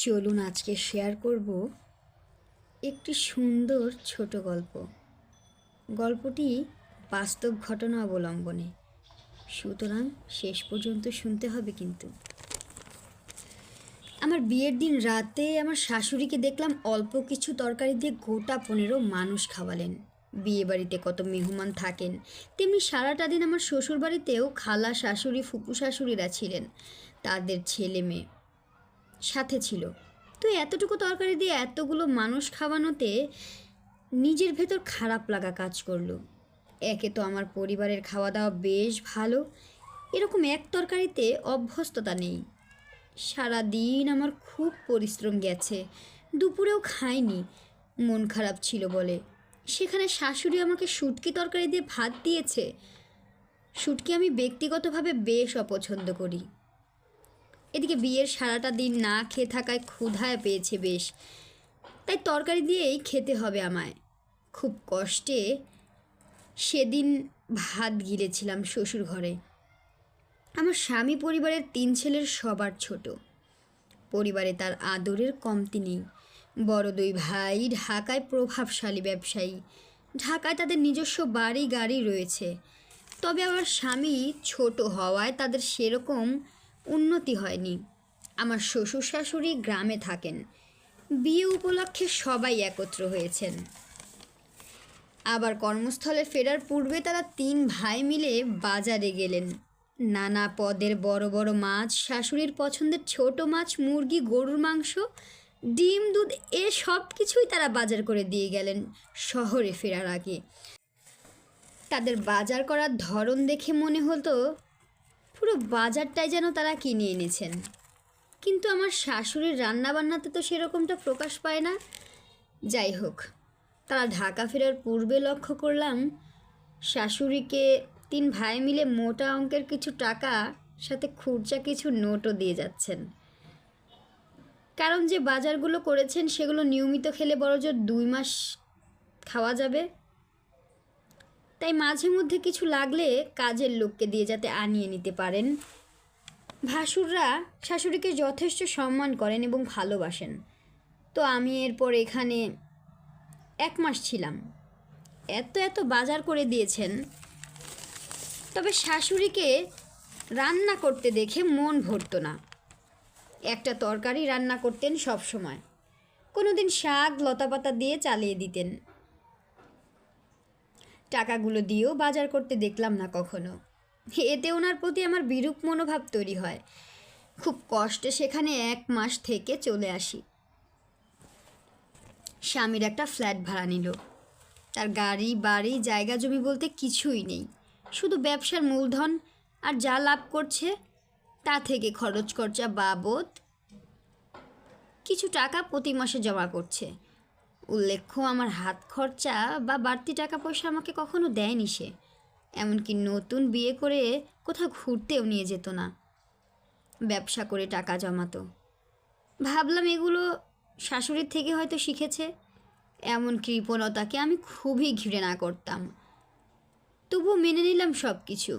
চলুন আজকে শেয়ার করব একটি সুন্দর ছোট গল্প। গল্পটি বাস্তব ঘটনা অবলম্বনে, সুতরাং শেষ পর্যন্ত শুনতে হবে। কিন্তু আমার বিয়ের দিন রাতে আমার শাশুড়িকে দেখলাম অল্প কিছু তরকারি দিয়ে গোটা 15 মানুষ খাওয়ালেন। বিয়ে বাড়িতে কত মেহমান থাকেন, তেমনি সারাটা দিন আমার শ্বশুর বাড়িতেও খালা শাশুড়ি ফুপু শাশুড়িরা ছিলেন, তাদের ছেলে মেয়ে সাথে ছিল। তো এতটুকু তরকারি দিয়ে এতগুলো মানুষ খাওয়ানোতে নিজের ভেতর খারাপ লাগা কাজ করলো। একে তো আমার পরিবারের খাওয়া দাওয়া বেশ ভালো, এরকম এক তরকারিতে অভ্যস্ততা নেই। সারা দিন আমার খুব পরিশ্রম গেছে, দুপুরেও খাইনি, মন খারাপ ছিল বলে। সেখানে শাশুড়ি আমাকে শুটকি তরকারি দিয়ে ভাত দিয়েছে। শুটকি আমি ব্যক্তিগতভাবে বেশ অপছন্দ করি। এদিকে বিয়ের সারাটা দিন না খেয়ে থাকায় ক্ষুধায় পেয়েছে বেশ, তাই তরকারি দিয়েই খেতে হবে আমায়। খুব কষ্টে সেদিন ভাত গিলেছিলাম শ্বশুর ঘরে। আমার স্বামী পরিবারের 3 ছেলের সবার ছোট, পরিবারে তার আদরের কমতি নেই। বড় 2 ভাই ঢাকায় প্রভাবশালী ব্যবসায়ী, ঢাকায় তাদের নিজস্ব বাড়ি গাড়ি রয়েছে। তবে আমার স্বামী ছোট হওয়ায় তাদের সেরকম উন্নতি হয়নি। আমার শ্বশুর শাশুড়ি গ্রামে থাকেন, বিয়ে উপলক্ষে সবাই একত্র হয়েছেন। আবার কর্মস্থলে ফেরার পূর্বে তারা 3 ভাই মিলে বাজারে গেলেন। নানা পদের বড় বড় মাছ, শাশুড়ির পছন্দের ছোট মাছ, মুরগি, গরুর মাংস, ডিম, দুধ, এ সব কিছুই তারা বাজার করে দিয়ে গেলেন শহরে ফেরার আগে। তাদের বাজার করার ধরন দেখে মনে হতো পুরো বাজারটাই যেন তারা কিনে এনেছেন। কিন্তু আমার শাশুড়ির রান্নাবান্নাতে তো সেরকমটা প্রকাশ পায় না। যাই হোক, তারা ঢাকা ফেরার পূর্বে লক্ষ্য করলাম শাশুড়িকে 3 ভাই মিলে মোটা অঙ্কের কিছু টাকা, সাথে খুরচা কিছু নোটও দিয়ে যাচ্ছেন। কারণ যে বাজারগুলো করেছেন সেগুলো নিয়মিত খেলে বড়জোর 2 মাস খাওয়া যাবে। তাই মাঝে মধ্যে কিছু লাগলে কাজের লোককে দিয়ে যাতে আনিয়ে নিতে পারেন। ভাসুররা শাশুড়িকে যথেষ্ট সম্মান করেন এবং ভালোবাসেন। তো আমি এরপর এখানে 1 মাস ছিলাম, এত বাজার করে দিয়েছেন। তবে শাশুড়িকে রান্না করতে দেখে মন ভরতো না। একটা তরকারি রান্না করতেন সব সময়, কোনোদিন শাক লতাপাতা দিয়ে চালিয়ে দিতেন। টাকাগুলো দিয়েও বাজার করতে দেখলাম না কখনো। এতে ওনার প্রতি আমার বিরূপ মনোভাব তৈরি হয়। খুব কষ্টে সেখানে 1 মাস থেকে চলে আসি। স্বামীর একটা ফ্ল্যাট ভাড়া নিল। তার গাড়ি বাড়ি জায়গা জমি বলতে কিছুই নেই, শুধু ব্যবসার মূলধন, আর যা লাভ করছে তা থেকে খরচ খরচা বাবদ কিছু টাকা প্রতি মাসে জমা করছে। উল্লেখ্য, আমার হাত খরচা বা বাড়তি টাকা পয়সা আমাকে কখনো দেয়নি সে। এমনকি নতুন বিয়ে করে কোথাও ঘুরতেও নিয়ে যেত না, ব্যবসা করে টাকা জমাতো। ভাবলাম এগুলো শাশুড়ির থেকে হয়তো শিখেছে। এমন কৃপণতাকে আমি খুবই ঘৃণা করতাম, তবুও মেনে নিলাম, সব কিছু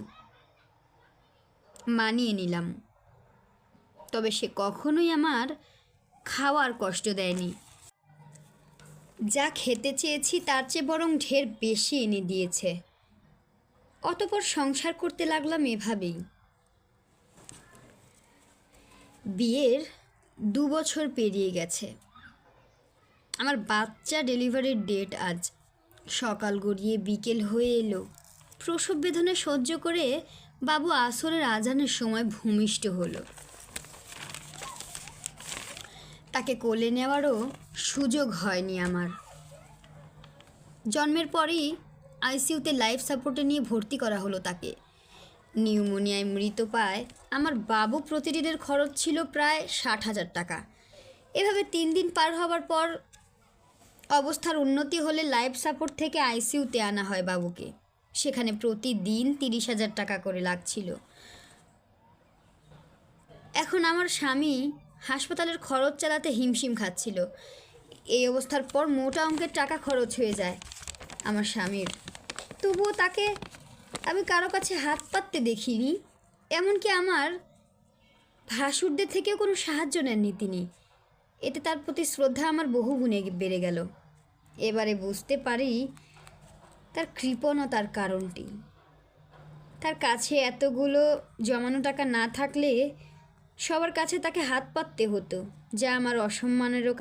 মানিয়ে নিলাম। তবে সে কখনোই আমার খাওয়ার কষ্ট দেয়নি। যা খেতে চেয়েছি তার চেয়ে বরং ঢের বেশি এনে দিয়েছে। অতঃপর সংসার করতে লাগলাম এভাবেই। বিয়ের 2 বছর পেরিয়ে গেছে। আমার বাচ্চা ডেলিভারির ডেট আজ। সকাল গড়িয়ে বিকেল হয়ে এলো। প্রসব বেদনা সহ্য করে বাবু আসরের আজানের সময় ভূমিষ্ঠ হলো। তাকে কোলে নেওয়ারও সুযোগ হয়নি আমার। জন্মের পরই আইসিইউতে লাইফ সাপোর্টে নিয়ে ভর্তি করা হলো তাকে। নিউমোনিয়ায় মৃত পায় আমার বাবু। প্রতিদিনের খরচ ছিল প্রায় 60,000 টাকা। এভাবে 3 দিন পার হওয়ার পর অবস্থার উন্নতি হলে লাইফ সাপোর্ট থেকে আইসিইউতে আনা হয় বাবুকে। সেখানে প্রতিদিন 30,000 টাকা করে লাগছিল। এখন আমার স্বামী হাসপাতালের খরচ চালাতে হিমশিম খাচ্ছিল। এই অবস্থার পর মোটা অঙ্কের টাকা খরচ হয়ে যায় আমার স্বামীর। তবুও তাকে আমি কারো কাছে হাত পাততে দেখিনি। এমনকি আমার ভাসুরদের থেকেও কোনো সাহায্য নেননি তিনি। এতে তার প্রতি শ্রদ্ধা আমার বহু গুণে বেড়ে গেল। এবারে বুঝতে পারি তার কৃপণতার কারণটি। তার কাছে এতগুলো জমানো টাকা না থাকলে সবার কাছে তাকে হাত পাততে হতো, যা আমার অসম্মানেরও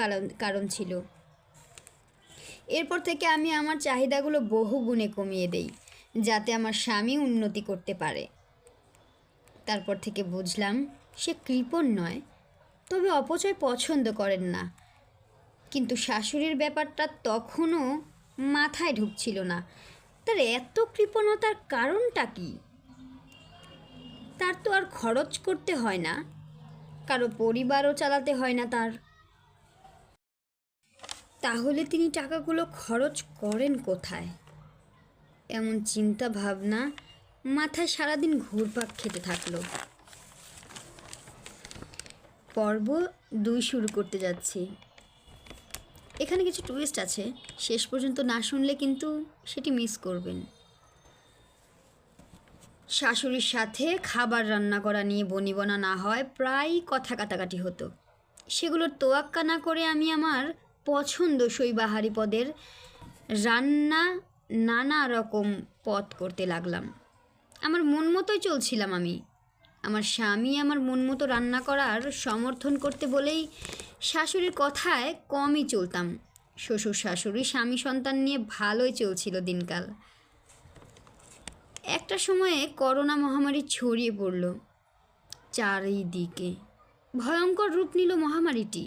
কারণ ছিল। এরপর থেকে আমি আমার চাহিদাগুলো বহু গুণে কমিয়ে দেই, যাতে আমার স্বামী উন্নতি করতে পারে। তারপর থেকে বুঝলাম সে কৃপণ নয়, তবে অপচয় পছন্দ করেন না। কিন্তু শাশুড়ির ব্যাপারটা তখনও মাথায় ঢুকছিল না। তার এত কৃপণতার কারণটা কি? তার তো আর খরচ করতে হয় না, কারো পরিবারও চালাতে হয় না তার। তাহলে তিনি টাকাগুলো খরচ করেন কোথায়? এমন চিন্তা ভাবনা মাথায় সারাদিন ঘুরপাক খেতে থাকলো। পর্ব 2 শুরু করতে যাচ্ছি। এখানে কিছু টুইস্ট আছে, শেষ পর্যন্ত না শুনলে কিন্তু সেটি মিস করবেন। শাশুড়ির সাথে খাবার রান্না করা নিয়ে বনিবনা না হয় প্রায় কথা কাটাকাটি হতো। সেগুলোর তোয়াক্কা না করে আমি আমার পছন্দসই বাহারি পদের রান্না নানা রকম পদ করতে লাগলাম। আমার মন মতোই চলছিলাম আমি। আমার স্বামী আমার মন মতো রান্না করার সমর্থন করতে বলেই শাশুড়ির কথায় কমই চলতাম। শ্বশুর শাশুড়ি স্বামী সন্তান নিয়ে ভালোই চলছিল দিনকাল। একটা সময়ে করোনা মহামারী ছড়িয়ে পড়ল চারিদিকে। ভয়ঙ্কর রূপ নিল মহামারীটি।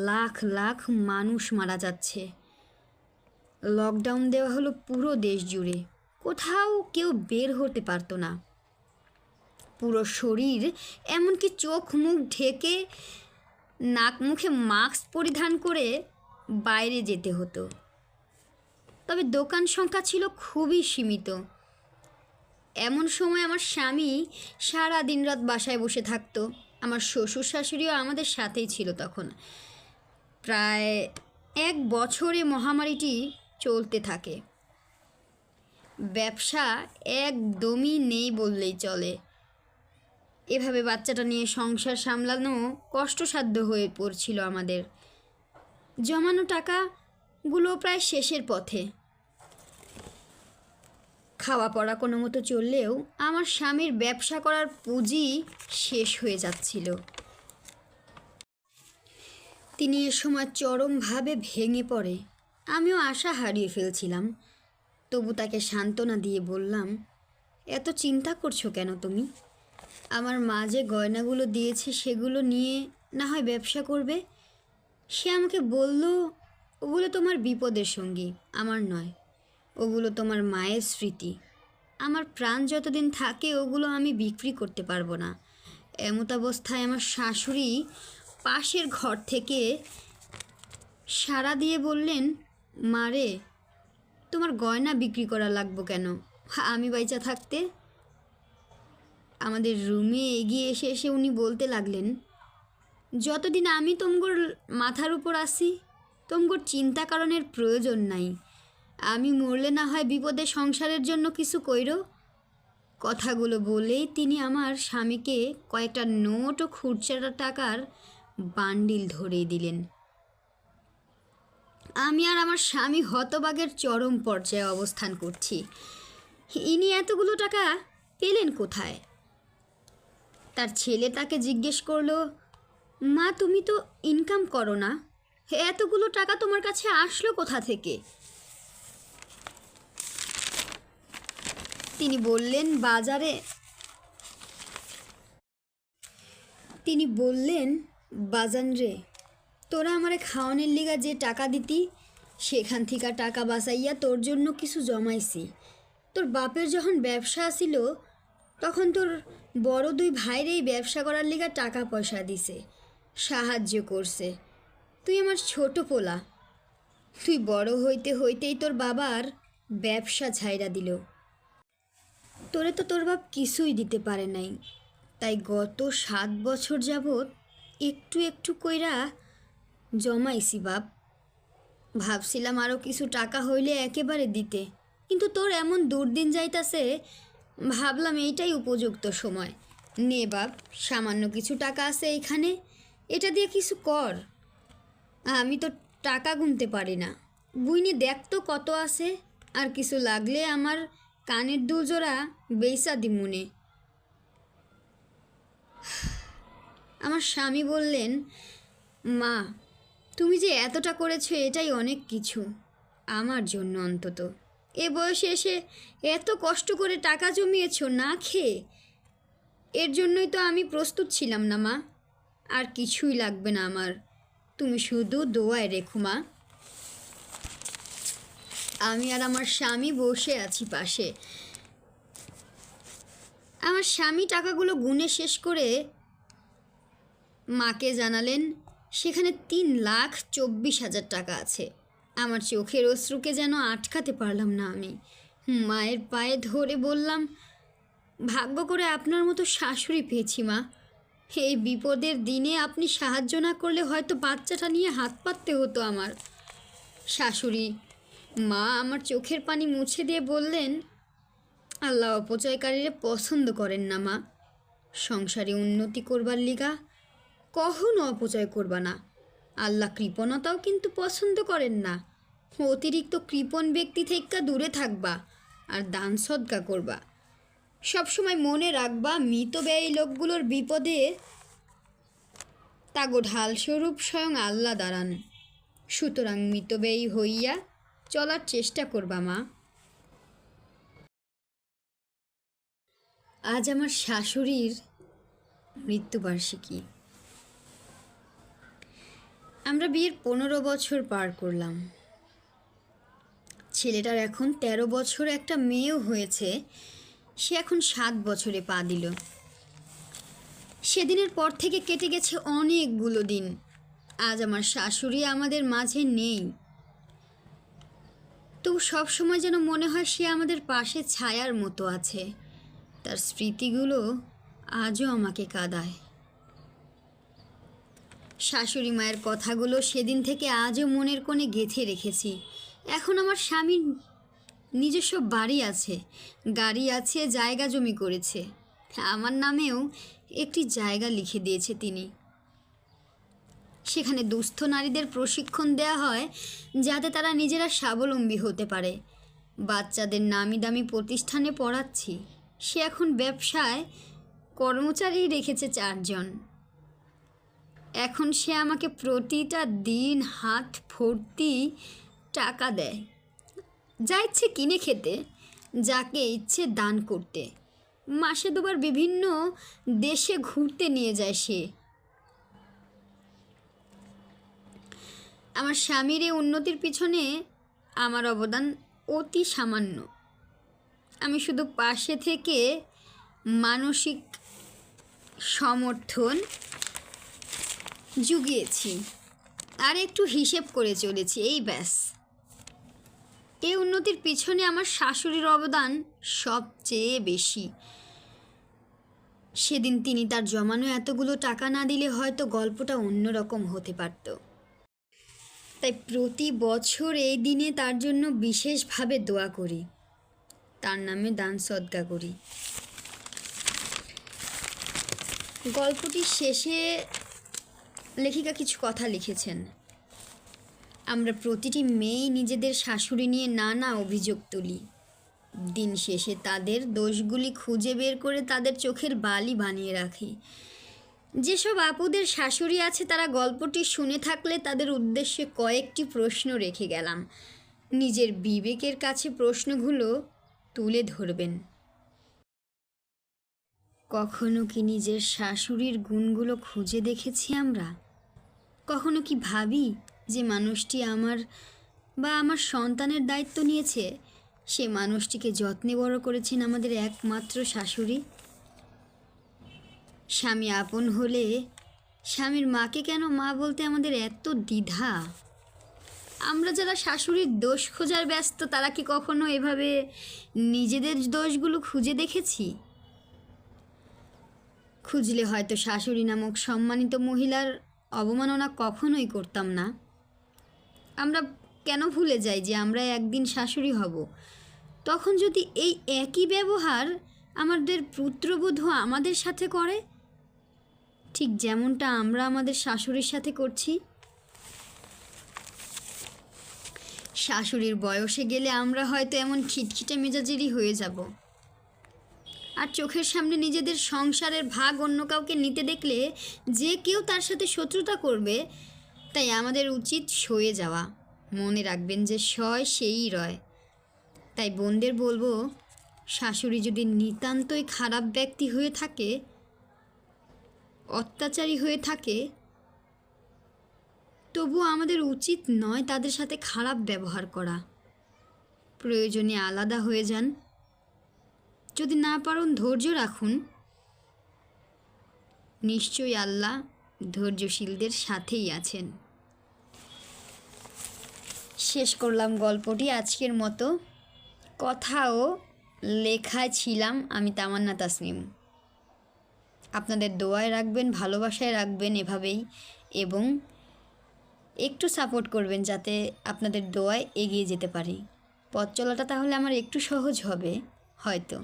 লাখ লাখ মানুষ মারা যাচ্ছে। লকডাউন দেওয়া হলো পুরো দেশ জুড়ে। কোথাও কেউ বের হতে পারতো না। পুরো শরীর, এমনকি চোখ মুখ ঢেকে নাক মুখে মাস্ক পরিধান করে বাইরে যেতে হতো। তবে দোকান সংখ্যা ছিল খুবই সীমিত। এমন সময় আমার স্বামী সারা দিন রাত বাসায় বসে থাকতো। আমার শ্বশুর শাশুড়িও আমাদের সাথেই ছিল তখন। প্রায় 1 বছরে মহামারীটি চলতে থাকে। ব্যবসা একদমই নেই বললেই চলে। এভাবে বাচ্চাটা নিয়ে সংসার সামলানো কষ্টসাধ্য হয়ে পড়ছিল আমাদের। জমানো টাকাগুলো প্রায় শেষের পথে। খাওয়া পড়া কোনো মতো চললেও আমার স্বামীর ব্যবসা করার পুঁজি শেষ হয়ে যাচ্ছিল। তিনি এ সময় চরমভাবে ভেঙে পড়ে। আমিও আশা হারিয়ে ফেলছিলাম। তবু তাকে সান্ত্বনা দিয়ে বললাম, এত চিন্তা করছো কেন তুমি? আমার মা যে গয়নাগুলো দিয়েছে সেগুলো নিয়ে না হয় ব্যবসা করবে। সে আমাকে বলল, ওগুলো তোমার বিপদের সঙ্গী, আমার নয়। ওগুলো তোমার মায়ের স্মৃতি। আমার প্রাণ যতদিন থাকে ওগুলো আমি বিক্রি করতে পারবো না। এমতাবস্থায় আমার শাশুড়ি পাশের ঘর থেকে সাড়া দিয়ে বললেন, মারে, তোমার গয়না বিক্রি করা লাগবো কেন? আমি বাইচা থাকতে। আমাদের রুমে এগিয়ে এসে এসে উনি বলতে লাগলেন, যতদিন আমি তোমগোর মাথার উপর আসি তোমগোর চিন্তা কারণের প্রয়োজন নাই। আমি মরলে না হয় বিপদে সংসারের জন্য কিছু কইরো। কথাগুলো বলেই তিনি আমার স্বামীকে কয়েকটা নোট ও খুচরা টাকার বান্ডিল ধরিয়ে দিলেন। আমি আর আমার স্বামী হতবাগের চরম পর্যায়ে অবস্থান করছি। ইনি এতগুলো টাকা পেলেন কোথায়? তার ছেলে তাকে জিজ্ঞেস করলো, মা তুমি তো ইনকাম করো না, এতগুলো টাকা তোমার কাছে আসলো কোথা থেকে? তিনি বললেন বাজান রে, তোরা আমারে খাওয়ানোর লিগা যে টাকা দিতি সেখান থেকে টাকা বাঁচাইয়া তোর জন্য কিছু জমাইছি। তোর বাপের যখন ব্যবসা আসিল তখন তোর বড় 2 ভাইরেই ব্যবসা করার লিগা টাকা পয়সা দিছে, সাহায্য করছে। তুই আমার ছোট পোলা। তুই বড় হইতে হইতেই তোর বাবার ব্যবসা ছাইরা দিল। তোরে তো তোর বাপ কিছুই দিতে পারে নাই। তাই গত 7 বছর যাবৎ একটু একটু কইরা জমাইছি বাপ। ভাবছিলাম আরও কিছু টাকা হইলে একেবারে দিতে, কিন্তু তোর এমন দুর্দিন যাইতাছে, ভাবলাম এইটাই উপযুক্ত সময়। নে বাপ, সামান্য কিছু টাকা আছে এইখানে, এটা দিয়ে কিছু কর। আমি তো টাকা গুনতে পারি না। বুইনি দেখ তো কত আছে, আর কিছু লাগলে আমার কানের দুল জোড়া বেইসা দিমুনে। আমার স্বামী বললেন, মা, তুমি যে এতটা করেছো এটাই অনেক কিছু, আমার জন্য অন্তত। এ বয়সে এসে এত কষ্ট করে টাকা জমিয়েছো না খেয়ে, এর জন্যই তো আমি প্রস্তুত ছিলাম না মা। আর কিছুই লাগবে না আমার, তুমি শুধু দোয়ায় রেখো মা। আমি আর আমার স্বামী বসে আছি পাশে। আমার স্বামী টাকাগুলো গুনে শেষ করে মাকে জানালেন সেখানে 3,24,000 টাকা আছে। আমার চোখের অশ্রুকে যেন আটকাতে পারলাম না আমি। মায়ের পায়ে ধরে বললাম, ভাগ্য করে আপনার মতো শাশুড়ি পেয়েছি মা। এই বিপদের দিনে আপনি সাহায্য না করলে হয়তো বাচ্চাটা নিয়ে হাত পাততে হতো আমার। শাশুড়ি মা আমার চোখের পানি মুছে দিয়ে বললেন, আল্লাহ অপচয়কারীরা পছন্দ করেন না মা। সংসারে উন্নতি করবার লিগা কখনো অপচয় করবা না। আল্লাহ কৃপণতাও কিন্তু পছন্দ করেন না। অতিরিক্ত কৃপণ ব্যক্তি থেকে দূরে থাকবা আর দান সদকা করবা। সবসময় মনে রাখবা, মিতব্যয়ী লোকগুলোর বিপদে তাগো ঢালস্বরূপ স্বয়ং আল্লাহ দাঁড়ান। সুতরাং মিতব্যয়ী হইয়া চলার চেষ্টা করবা মা। আজ আমার শাশুড়ির মৃত্যুবার্ষিকী। আমরা বিয়ের 15 বছর পার করলাম। ছেলেটার এখন 13 বছর, একটা মেয়েও হয়েছে। সে এখন 7 বছরে পা দিল। সেদিনের পর থেকে কেটে গেছে অনেকগুলো দিন। আজ আমার শাশুড়ি আমাদের মাঝে নেই, তবু সবসময় যেন মনে হয় সে আমাদের পাশে ছায়ার মতো আছে। তার স্মৃতিগুলো আজও আমাকে কাঁদায়। শাশুড়ি মায়ের কথাগুলো সেদিন থেকে আজও মনের কোণে গেঁথে রেখেছি। এখন আমার স্বামীর নিজস্ব বাড়ি আছে, গাড়ি আছে, জায়গা জমি করেছে। আমার নামেও একটি জায়গা লিখে দিয়েছে তিনি। সেখানে দুস্থ নারীদের প্রশিক্ষণ দেওয়া হয় যাতে তারা নিজেরা স্বাবলম্বী হতে পারে। বাচ্চাদের নামি দামি প্রতিষ্ঠানে পড়াচ্ছি। সে এখন ব্যবসায় কর্মচারী রেখেছে 4 জন। এখন সে আমাকে প্রতিটা দিন হাত ভর্তি টাকা দেয়, যা ইচ্ছে কিনে খেতে, যাকে ইচ্ছে দান করতে। মাসে 2 বার বিভিন্ন দেশে ঘুরতে নিয়ে যায় সে। আমার স্বামীর এই উন্নতির পিছনে আমার অবদান অতি সামান্য। আমি শুধু পাশে থেকে মানসিক সমর্থন জুগিয়েছি আর একটু হিসেব করে চলেছি, এই ব্যাস। এই উন্নতির পিছনে আমার শাশুড়ির অবদান সবচেয়ে বেশি। সেদিন তিনি তার জমানো এতগুলো টাকা না দিলে হয়তো গল্পটা অন্যরকম হতে পারত। তাই প্রতি বছর এই দিনে তার জন্য বিশেষভাবে দোয়া করি, তার নামে দান সদকা করি। গল্পটির শেষে লেখিকা কিছু কথা লিখেছেন। আমরা প্রতিটি মেয়েই নিজেদের শাশুড়ি নিয়ে নানা অভিযোগ তুলি। দিন শেষে তাদের দোষগুলি খুঁজে বের করে তাদের চোখের বালি বানিয়ে রাখি। যেসব আপুদের শাশুড়ি আছে তারা গল্পটি শুনে থাকলে তাদের উদ্দেশ্যে কয়েকটি প্রশ্ন রেখে গেলাম। নিজের বিবেকের কাছে প্রশ্নগুলো তুলে ধরবেন। কখনো কি নিজের শাশুড়ির গুণগুলো খুঁজে দেখেছি আমরা? কখনো কি ভাবি যে মানুষটি আমার বা আমার সন্তানের দায়িত্ব নিয়েছে, সে মানুষটিকে যত্নে বড় করেছেন আমাদের একমাত্র শাশুড়ি? স্বামী আপন হলে স্বামীর মাকে কেন মা বলতে আমাদের এত দ্বিধা? আমরা যারা শাশুড়ির দোষ খোঁজার ব্যস্ত, তারা কি কখনো এভাবে নিজেদের দোষগুলো খুঁজে দেখেছি? খুঁজলে হয়তো শাশুড়ি নামক সম্মানিত মহিলার অবমাননা কখনোই করতাম না। আমরা কেন ভুলে যাই যে আমরা একদিন শাশুড়ি হব? তখন যদি এই একই ব্যবহার আমাদের পুত্রবধূ আমাদের সাথে করে, ঠিক যেমনটা আমরা আমাদের শাশুড়ির সাথে করছি। শাশুড়ির বয়সে গেলে আমরা হয়তো এমন খিটখিটে মেজাজেরই হয়ে যাব, আর চোখের সামনে নিজেদের সংসারের ভাগ অন্য কাউকে নিতে দেখলে যে কেউ তার সাথে শত্রুতা করবে। তাই আমাদের উচিত সয়ে যাওয়া। মনে রাখবেন যে সয় সেই রয়। তাই বোনদের বলবো, শাশুড়ি যদি নিতান্তই খারাপ ব্যক্তি হয়ে থাকে, অত্যাচারী হয়ে থাকে, তবুও আমাদের উচিত নয় তাদের সাথে খারাপ ব্যবহার করা। প্রয়োজনে আলাদা হয়ে যান। যদি না পারেন ধৈর্য রাখুন। নিশ্চয়ই আল্লাহ ধৈর্যশীলদের সাথেই আছেন। শেষ করলাম গল্পটি আজকের মতো। কথা ও লেখায় ছিলাম আমি তামান্না তাসনিম। আপনাদের দোয়ায় রাখবেন, ভালোবাসায় রাখবেন এভাবেই, এবং একটু সাপোর্ট করবেন যাতে আপনাদের দোয়ায় এগিয়ে যেতে পারি। পথ চলাটা তাহলে আমার একটু সহজ হবে হয়তো।